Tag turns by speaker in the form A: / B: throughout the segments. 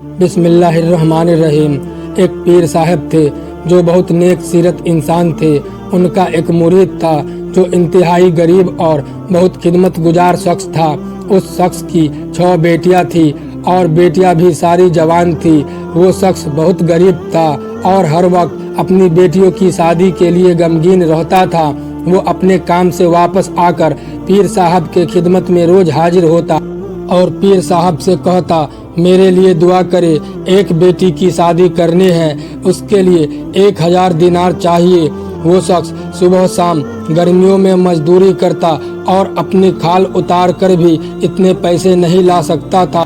A: بسم اللہ الرحمن الرحیم۔ ایک پیر صاحب تھے جو بہت نیک سیرت انسان تھے۔ ان کا ایک مرید تھا جو انتہائی غریب اور بہت خدمت گزار شخص تھا۔ اس شخص کی 6 بیٹیاں تھیں اور بیٹیاں بھی ساری جوان تھی۔ وہ شخص بہت غریب تھا اور ہر وقت اپنی بیٹیوں کی شادی کے لیے غمگین رہتا تھا۔ وہ اپنے کام سے واپس آ کر پیر صاحب کے خدمت میں روز حاضر ہوتا اور پیر صاحب سے کہتا، میرے لیے دعا کرے، ایک بیٹی کی شادی کرنی ہے، اس کے لیے 1000 دینار چاہیے۔ وہ شخص صبح شام گرمیوں میں مزدوری کرتا اور اپنی کھال اتار کر بھی اتنے پیسے نہیں لا سکتا تھا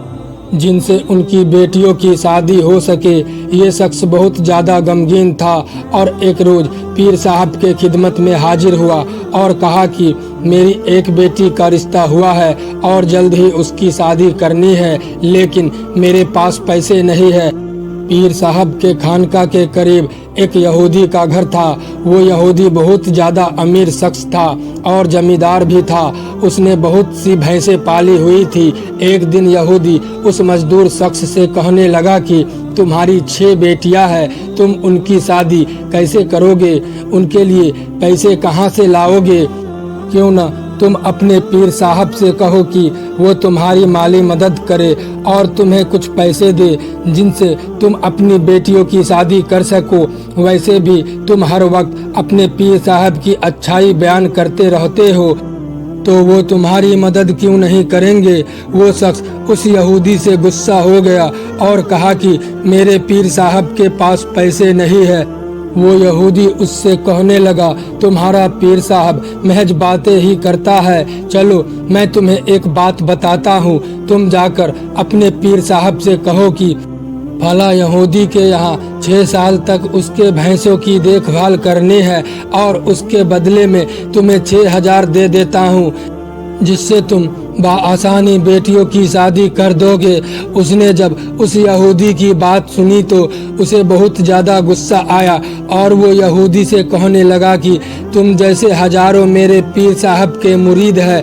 A: جن سے ان کی بیٹیوں کی شادی ہو سکے۔ یہ شخص بہت زیادہ غمگین تھا اور ایک روز پیر صاحب کے خدمت میں حاضر ہوا اور کہا کہ میری ایک بیٹی کا رشتہ ہوا ہے اور جلد ہی اس کی شادی کرنی ہے، لیکن میرے پاس پیسے نہیں ہے۔ پیر صاحب کے خانقاہ کے قریب ایک یہودی کا گھر تھا۔ وہ یہودی بہت زیادہ امیر شخص تھا اور زمیندار بھی تھا۔ اس نے بہت سی بھینسیں پالی ہوئی تھی۔ ایک دن یہودی اس مزدور شخص سے کہنے لگا کہ تمہاری 6 بیٹیاں ہیں، تم ان کی شادی کیسے کرو گے؟ ان کے لیے پیسے کہاں سے لاؤ گے؟ کیوں نہ تم اپنے پیر صاحب سے کہو کہ وہ تمہاری مالی مدد کرے اور تمہیں کچھ پیسے دے جن سے تم اپنی بیٹیوں کی شادی کر سکو۔ ویسے بھی تم ہر وقت اپنے پیر صاحب کی اچھائی بیان کرتے رہتے ہو، تو وہ تمہاری مدد کیوں نہیں کریں گے؟ وہ شخص اس یہودی سے غصہ ہو گیا اور کہا کہ میرے پیر صاحب کے پاس پیسے نہیں ہے۔ وہ یہودی اس سے کہنے لگا، تمہارا پیر صاحب محض باتیں ہی کرتا ہے، چلو میں تمہیں ایک بات بتاتا ہوں، تم جا کر اپنے پیر صاحب سے کہو کہ فلاں یہودی کے یہاں 6 سال تک اس کے بھینسوں کی دیکھ بھال کرنی ہے اور اس کے بدلے میں تمہیں 6000 دے دیتا ہوں، جس سے تم بآسانی بیٹیوں کی شادی کر دو گے۔ اس نے جب اس یہودی کی بات سنی تو اسے بہت زیادہ غصہ آیا اور وہ یہودی سے کہنے لگا کہ تم جیسے ہزاروں میرے پیر صاحب کے مرید ہیں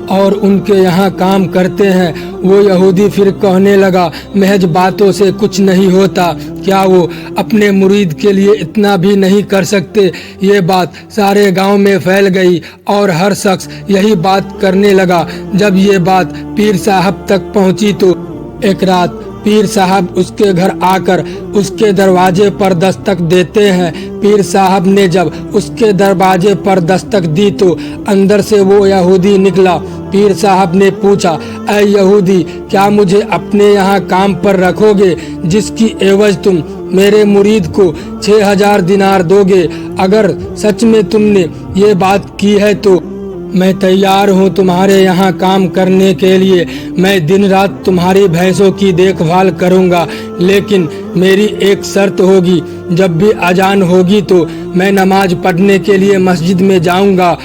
A: اور ان کے یہاں کام کرتے ہیں۔ وہ یہودی پھر کہنے لگا، محض باتوں سے کچھ نہیں ہوتا، کیا وہ اپنے مرید کے لیے اتنا بھی نہیں کر سکتے؟ یہ بات سارے گاؤں میں پھیل گئی اور ہر شخص یہی بات کرنے لگا۔ جب یہ بات پیر صاحب تک پہنچی تو ایک رات پیر صاحب اس کے گھر آ کر اس کے دروازے پر دستک دیتے ہیں۔ پیر صاحب نے جب اس کے دروازے پر دستک دی تو اندر سے وہ یہودی نکلا۔ پیر صاحب نے پوچھا، اے یہودی، کیا مجھے اپنے یہاں کام پر رکھو گے جس کی عوض تم میرے مرید کو 6000 دینار دو گے؟ اگر سچ میں تم نے یہ بات کی ہے تو میں تیار ہوں تمہارے یہاں کام کرنے کے لیے۔ میں دن رات تمہاری بھینسوں کی دیکھ بھال کروں گا، لیکن میری ایک شرط ہوگی، جب بھی اذان ہوگی تو میں نماز پڑھنے کے لیے مسجد میں جاؤں گا،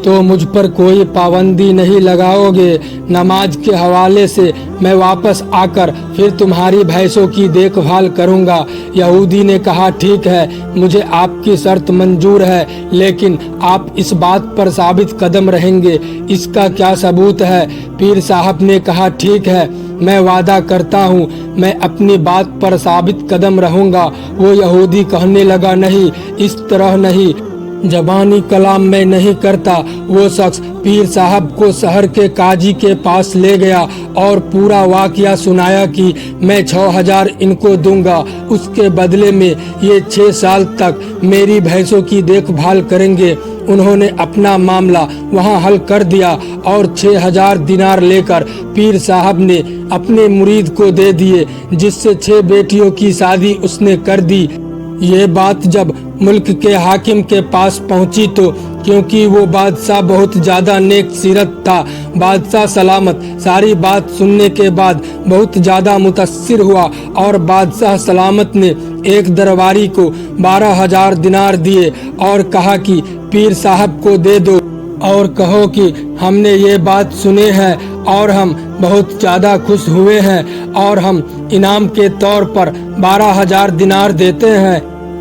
A: تو مجھ پر کوئی پابندی نہیں لگاؤ گے۔ نماز کے حوالے سے میں واپس آ کر پھر تمہاری بھینسوں کی دیکھ بھال کروں گا۔ یہودی نے کہا، ٹھیک ہے، مجھے آپ کی شرط منظور ہے، لیکن آپ اس بات پر ثابت قدم رہیں گے، اس کا کیا ثبوت ہے؟ پیر صاحب نے کہا، ٹھیک ہے، میں وعدہ کرتا ہوں میں اپنی بات پر ثابت قدم رہوں گا۔ وہ یہودی کہنے لگا، نہیں، اس طرح نہیں، زبانی کلام میں نہیں کرتا۔ وہ شخص پیر صاحب کو شہر کے قاضی کے پاس لے گیا اور پورا واقعہ سنایا کہ میں 6000 ان کو دوں گا، اس کے بدلے میں یہ 6 سال تک میری بھینسوں کی دیکھ بھال کریں گے۔ انہوں نے اپنا معاملہ وہاں حل کر دیا اور 6000 دینار لے کر پیر صاحب نے اپنے مرید کو دے دیے، جس سے 6 بیٹیوں کی شادی اس نے کر دی۔ یہ بات جب ملک کے حاکم کے پاس پہنچی تو کیونکہ وہ بادشاہ بہت زیادہ نیک سیرت تھا، بادشاہ سلامت ساری بات سننے کے بعد بہت زیادہ متاثر ہوا اور بادشاہ سلامت نے ایک درباری کو 12000 دینار دیے اور کہا کہ پیر صاحب کو دے دو اور کہو کہ ہم نے یہ بات سنے ہیں اور ہم بہت زیادہ خوش ہوئے ہیں اور ہم انعام کے طور پر 12000 دینار دیتے ہیں۔